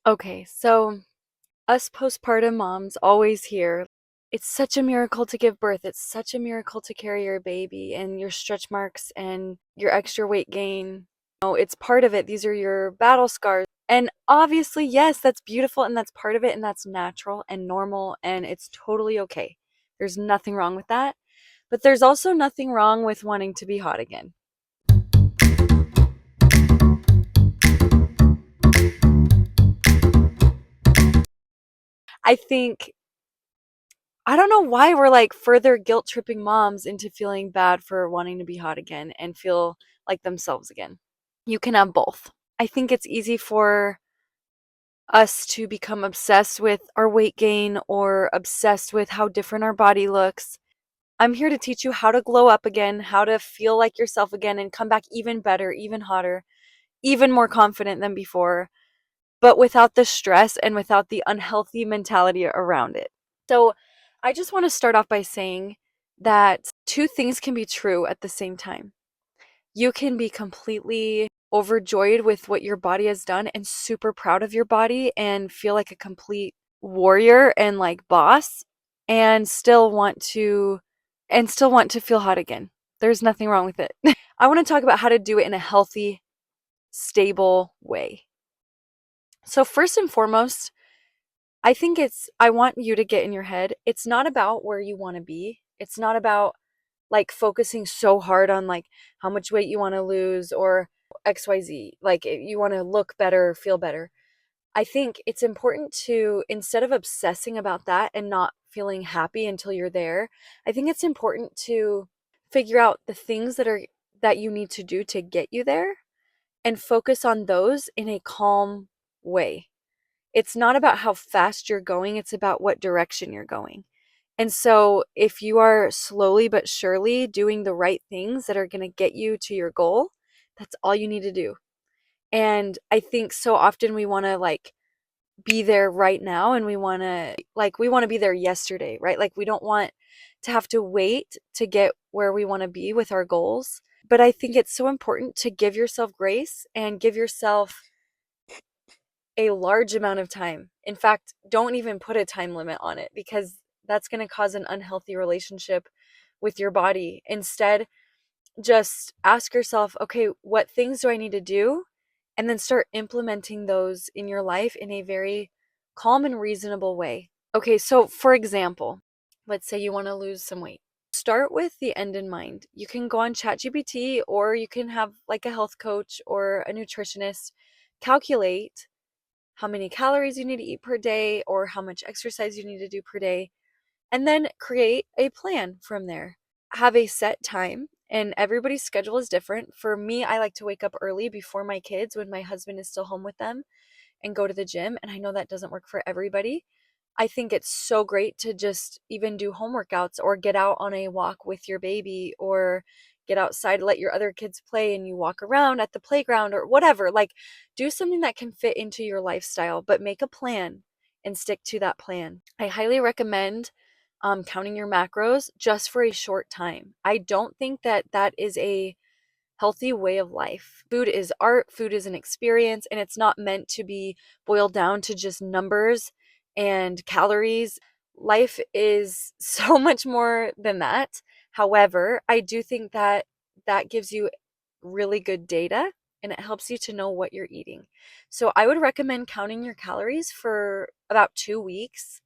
Okay, so us postpartum moms always hear it's such a miracle to give birth. It's such a miracle to carry your baby and your stretch marks and your extra weight gain. No, it's part of it. These are your battle scars. And obviously, yes, that's beautiful and that's part of it and that's natural and normal and it's totally okay. There's nothing wrong with that. But there's also nothing wrong with wanting to be hot again. I think I don't know why we're like further guilt tripping moms into feeling bad for wanting to be hot again and feel like themselves again. You can have both. I think it's easy for us to become obsessed with our weight gain or obsessed with how different our body looks. I'm here to teach you how to glow up again, how to feel like yourself again and come back even better, even hotter, even more confident than before, but without the stress and without the unhealthy mentality around it. So, I just want to start off by saying that two things can be true at the same time. You can be completely overjoyed with what your body has done and super proud of your body and feel like a complete warrior and like boss and still want to feel hot again. There's nothing wrong with it. I want to talk about how to do it in a healthy, stable way. So first and foremost, I want you to get in your head. It's not about where you want to be. It's not about like focusing so hard on like how much weight you want to lose or XYZ. Like you want to look better, feel better. I think it's important to, instead of obsessing about that and not feeling happy until you're there, I think it's important to figure out the things that you need to do to get you there and focus on those in a calm way. It's not about how fast you're going, it's about what direction you're going. And so, if you are slowly but surely doing the right things that are going to get you to your goal, that's all you need to do. And I think so often we want to like be there right now and we want to be there yesterday, right? Like we don't want to have to wait to get where we want to be with our goals. But I think it's so important to give yourself grace and give yourself a large amount of time. In fact, don't even put a time limit on it because that's going to cause an unhealthy relationship with your body. Instead, just ask yourself, okay, what things do I need to do? And then start implementing those in your life in a very calm and reasonable way. Okay, so for example, let's say you want to lose some weight. Start with the end in mind. You can go on ChatGPT or you can have like a health coach or a nutritionist calculate how many calories you need to eat per day or how much exercise you need to do per day, and then create a plan from there. Have a set time, and everybody's schedule is different. For me, I like to wake up early before my kids when my husband is still home with them and go to the gym, and I know that doesn't work for everybody. I think it's so great to just even do home workouts or get out on a walk with your baby or get outside, let your other kids play and you walk around at the playground or whatever. Like do something that can fit into your lifestyle, but make a plan and stick to that plan. I highly recommend counting your macros just for a short time. I don't think that that is a healthy way of life. Food is art, food is an experience, and it's not meant to be boiled down to just numbers and calories. Life is so much more than that. However, I do think that that gives you really good data and it helps you to know what you're eating. So I would recommend counting your calories for about 2 weeks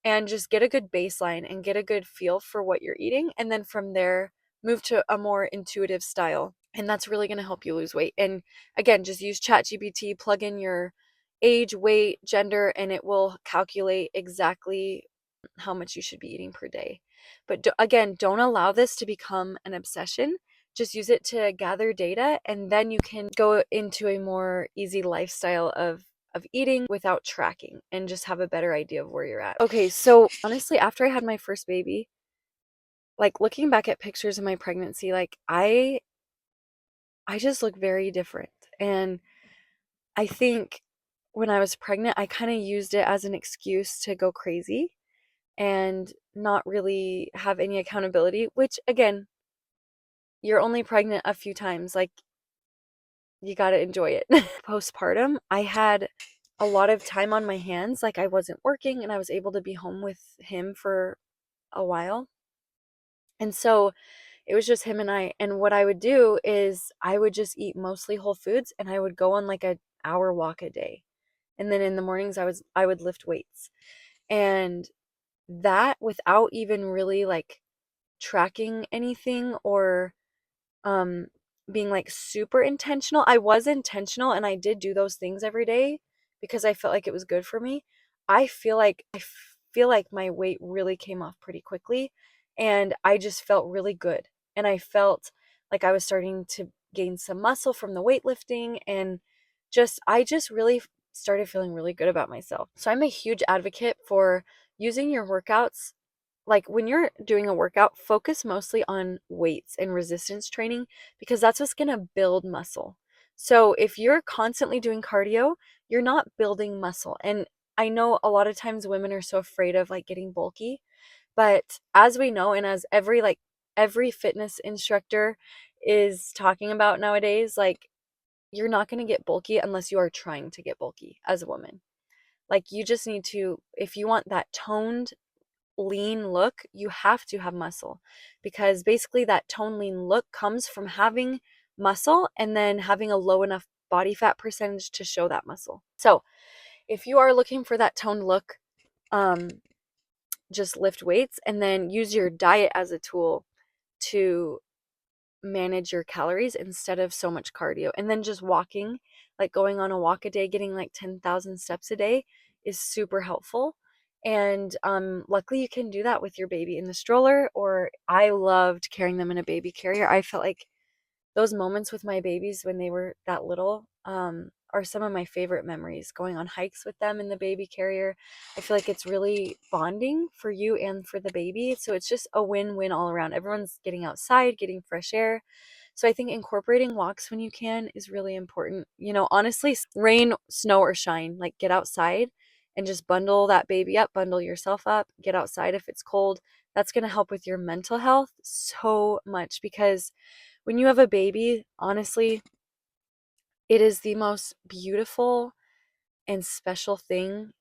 and just get a good baseline and get a good feel for what you're eating. And then from there, move to a more intuitive style. And that's really going to help you lose weight. And again, just use ChatGPT, plug in your age, weight, gender, and it will calculate exactly how much you should be eating per day. But again, don't allow this to become an obsession. Just use it to gather data, and then you can go into a more easy lifestyle of eating without tracking and just have a better idea of where you're at. Okay, so honestly, after I had my first baby, like looking back at pictures of my pregnancy, like I just look very different. And I think when I was pregnant, I kind of used it as an excuse to go crazy and not really have any accountability, which again, you're only pregnant a few times. Like you got to enjoy it. Postpartum, I had a lot of time on my hands. Like I wasn't working and I was able to be home with him for a while. And so it was just him and I. And what I would do is I would just eat mostly whole foods and I would go on like an hour walk a day. And then in the mornings I would lift weights. And that without even really like tracking anything or um being like super intentional. I was intentional and I did do those things every day because I felt like it was good for me. I feel like my weight really came off pretty quickly and I just felt really good. And I felt like I was starting to gain some muscle from the weightlifting and I just really started feeling really good about myself. So I'm a huge advocate for using your workouts, like when you're doing a workout, focus mostly on weights and resistance training because that's what's going to build muscle. So if you're constantly doing cardio, you're not building muscle. And I know a lot of times women are so afraid of like getting bulky, but as we know and as every fitness instructor is talking about nowadays, like you're not going to get bulky unless you are trying to get bulky as a woman. Like you just need to, if you want that toned lean look, you have to have muscle because basically that tone lean look comes from having muscle and then having a low enough body fat percentage to show that muscle. So, if you are looking for that toned look, um, just lift weights and then use your diet as a tool to manage your calories instead of so much cardio. And then just walking, like going on a walk a day, getting like 10,000 steps a day is super helpful. And luckily you can do that with your baby in the stroller, or I loved carrying them in a baby carrier. I felt like those moments with my babies when they were that little are some of my favorite memories. Going on hikes with them in the baby carrier. I feel like it's really bonding for you and for the baby. So it's just a win-win all around. Everyone's getting outside, getting fresh air. So I think incorporating walks when you can is really important. You know, honestly, rain, snow, or shine, like get outside and just bundle that baby up, bundle yourself up, get outside if it's cold. That's going to help with your mental health so much because when you have a baby, honestly, it is the most beautiful and special thing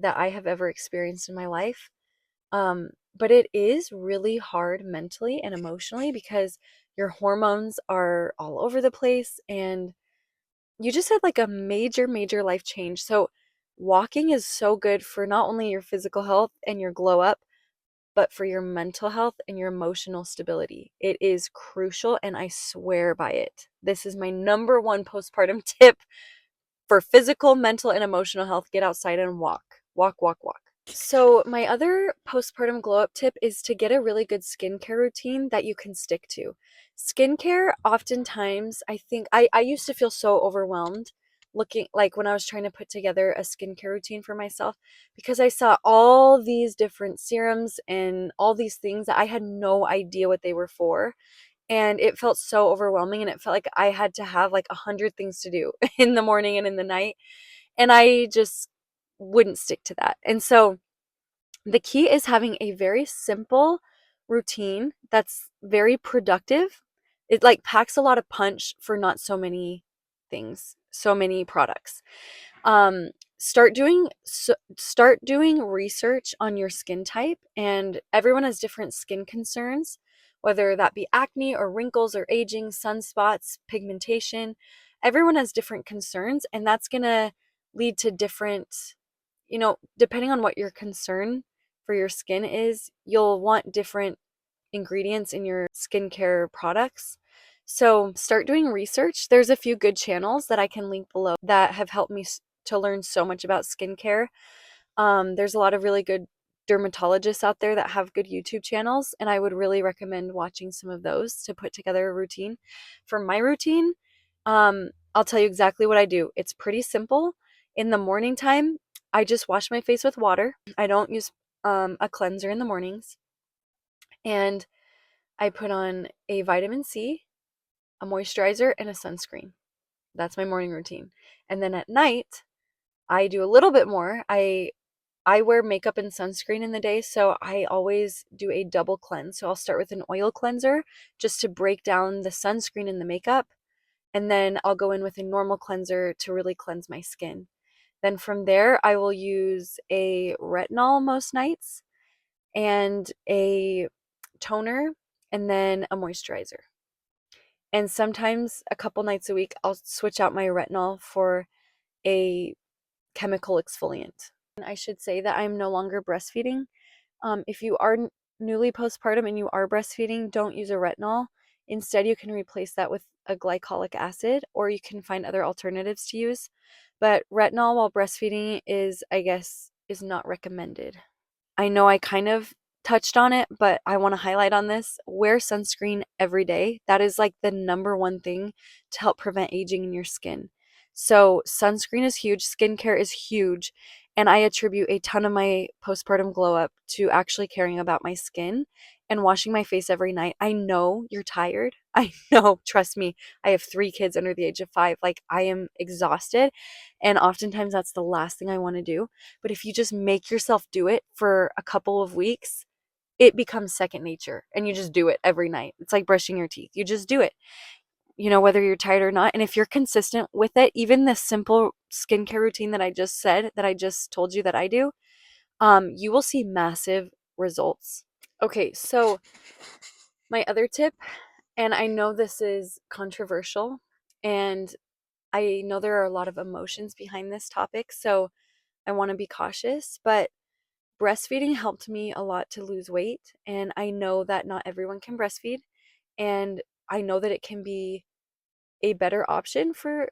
that I have ever experienced in my life. But it is really hard mentally and emotionally because your hormones are all over the place and you just had like a major, major life change. So, walking is so good for not only your physical health and your glow up, but for your mental health and your emotional stability. It is crucial and I swear by it. This is my number one postpartum tip for physical, mental, and emotional health. Get outside and walk. Walk, walk, walk. So, my other postpartum glow up tip is to get a really good skincare routine that you can stick to. Skincare, oftentimes, I think I used to feel so overwhelmed looking like when I was trying to put together a skincare routine for myself because I saw all these different serums and all these things that I had no idea what they were for. And it felt so overwhelming and it felt like I had to have like 100 things to do in the morning and in the night. And I just wouldn't stick to that. And so the key is having a very simple routine that's very productive. It like packs a lot of punch for not so many things, so many products. Um, start doing research on your skin type, and everyone has different skin concerns, whether that be acne or wrinkles or aging, sunspots, pigmentation. Everyone has different concerns, and that's gonna lead to different, depending on what your concern for your skin is, you'll want different ingredients in your skincare products. So start doing research. There's a few good channels that I can link below that have helped me to learn so much about skincare. There's a lot of really good dermatologists out there that have good YouTube channels, and I would really recommend watching some of those to put together a routine. For my routine, I'll tell you exactly what I do. It's pretty simple. In the morning time, I just wash my face with water. I don't use a cleanser in the mornings. And I put on a vitamin C, a moisturizer, and a sunscreen. That's my morning routine. And then at night, I do a little bit more. I wear makeup and sunscreen in the day, so I always do a double cleanse. So I'll start with an oil cleanser just to break down the sunscreen and the makeup, and then I'll go in with a normal cleanser to really cleanse my skin. Then from there, I will use a retinol most nights and a toner and then a moisturizer. And sometimes a couple nights a week, I'll switch out my retinol for a chemical exfoliant. And I should say that I'm no longer breastfeeding. If you are newly postpartum and you are breastfeeding, don't use a retinol. Instead, you can replace that with a glycolic acid, or you can find other alternatives to use. But retinol while breastfeeding is, I guess, is not recommended. I know I kind of touched on it, but I want to highlight on this. Wear sunscreen every day. That is like the number one thing to help prevent aging in your skin. So, sunscreen is huge, skincare is huge, and I attribute a ton of my postpartum glow up to actually caring about my skin and washing my face every night. I know you're tired. I know, trust me. I have 3 kids under the age of 5. Like, I am exhausted, and oftentimes that's the last thing I want to do. But if you just make yourself do it for a couple of weeks, it becomes second nature and you just do it every night. It's like brushing your teeth. You just do it, whether you're tired or not. And if you're consistent with it, even the simple skincare routine that I just said, that I just told you that I do, you will see massive results. Okay, so my other tip, and I know this is controversial, and I know there are a lot of emotions behind this topic, so I want to be cautious, but breastfeeding helped me a lot to lose weight, and I know that not everyone can breastfeed, and I know that it can be a better option for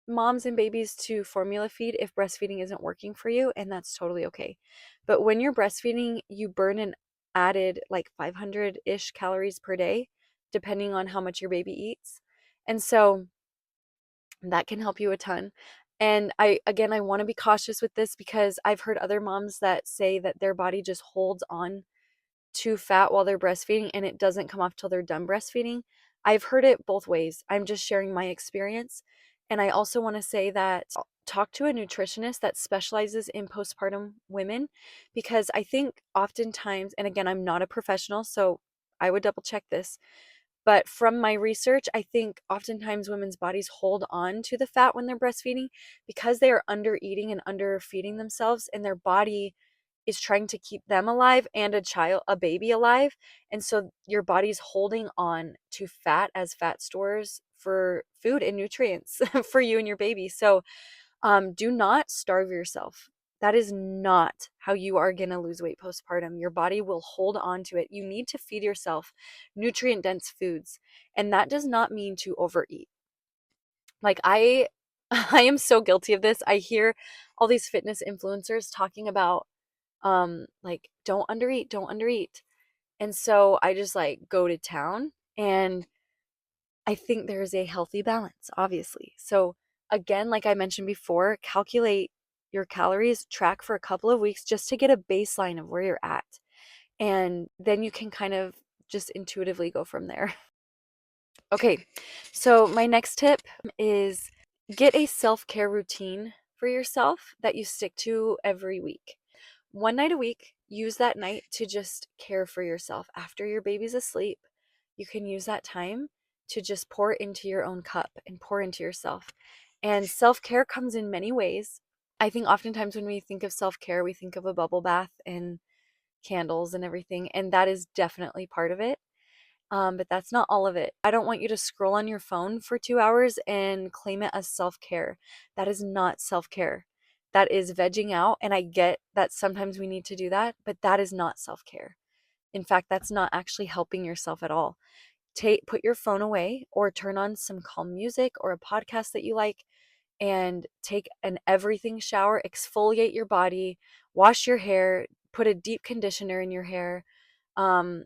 moms and babies to formula feed if breastfeeding isn't working for you, and that's totally okay. But when you're breastfeeding, you burn an added like 500-ish calories per day, depending on how much your baby eats. And so that can help you a ton. And I want to be cautious with this because I've heard other moms that say that their body just holds on to fat while they're breastfeeding and it doesn't come off till they're done breastfeeding. I've heard it both ways. I'm just sharing my experience. And I also want to say that talk to a nutritionist that specializes in postpartum women, because I think oftentimes, and again, I'm not a professional, so I would double check this, but from my research, I think oftentimes women's bodies hold on to the fat when they're breastfeeding because they are under eating and under feeding themselves, and their body is trying to keep them alive and a baby alive. And so your body's holding on to fat as fat stores for food and nutrients for you and your baby. So do not starve yourself. That is not how you are going to lose weight postpartum. Your body will hold on to it. You need to feed yourself nutrient dense foods. And that does not mean to overeat. Like I am so guilty of this. I hear all these fitness influencers talking about like don't undereat, don't undereat. And so I just like go to town, and I think there's a healthy balance, obviously. So again, like I mentioned before, calculate your calories, track for a couple of weeks just to get a baseline of where you're at. And then you can kind of just intuitively go from there. Okay, so my next tip is get a self-care routine for yourself that you stick to every week. One night a week, use that night to just care for yourself. After your baby's asleep, you can use that time to just pour into your own cup and pour into yourself. And self-care comes in many ways. I think oftentimes when we think of self-care, we think of a bubble bath and candles and everything, and that is definitely part of it. But that's not all of it. I don't want you to scroll on your phone for 2 hours and claim it as self-care. That is not self-care. That is vegging out. And I get that sometimes we need to do that, but that is not self-care. In fact, that's not actually helping yourself at all. Put your phone away or turn on some calm music or a podcast that you like and take an everything shower, exfoliate your body, wash your hair, put a deep conditioner in your hair. Um,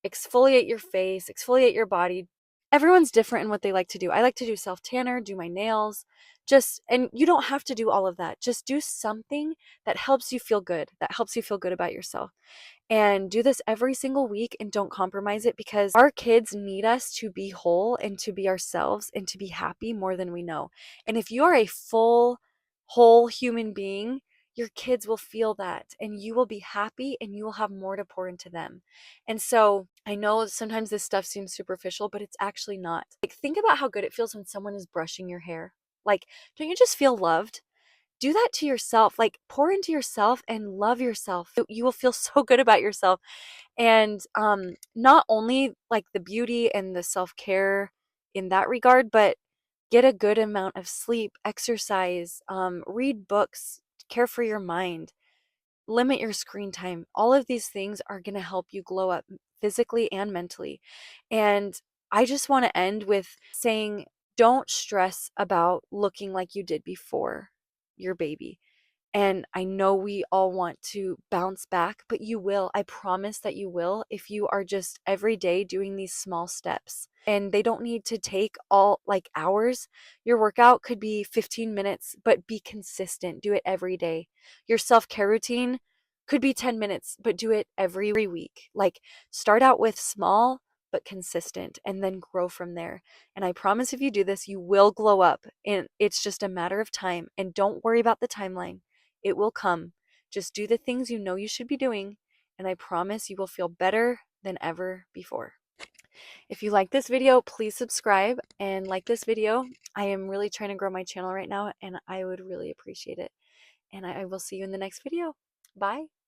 Exfoliate your face, exfoliate your body. Everyone's different in what they like to do. I like to do self tanner, do my nails, and you don't have to do all of that. Just do something that helps you feel good, that helps you feel good about yourself. And do this every single week and don't compromise it, because our kids need us to be whole and to be ourselves and to be happy more than we know. And if you are a full, whole human being, your kids will feel that and you will be happy and you will have more to pour into them. And so I know sometimes this stuff seems superficial, but it's actually not. Like, think about how good it feels when someone is brushing your hair. Like, don't you just feel loved? do that to yourself. Like, pour into yourself and love yourself. You will feel so good about yourself. And not only like the beauty and the self-care in that regard, but get a good amount of sleep, exercise, read books, care for your mind, limit your screen time. All of these things are going to help you glow up physically and mentally. And I just want to end with saying, don't stress about looking like you did before your baby. And I know we all want to bounce back, but you will. I promise that you will if you are just every day doing these small steps. And they don't need to take all like hours. Your workout could be 15 minutes, but be consistent. Do it every day. Your self-care routine could be 10 minutes, but do it every week. Like, start out with small but consistent and then grow from there. And I promise if you do this, you will glow up. And it's just a matter of time. And don't worry about the timeline. It will come. Just do the things you know you should be doing, and I promise you will feel better than ever before. If you like this video, please subscribe and like this video. I am really trying to grow my channel right now, and I would really appreciate it. And I will see you in the next video. Bye.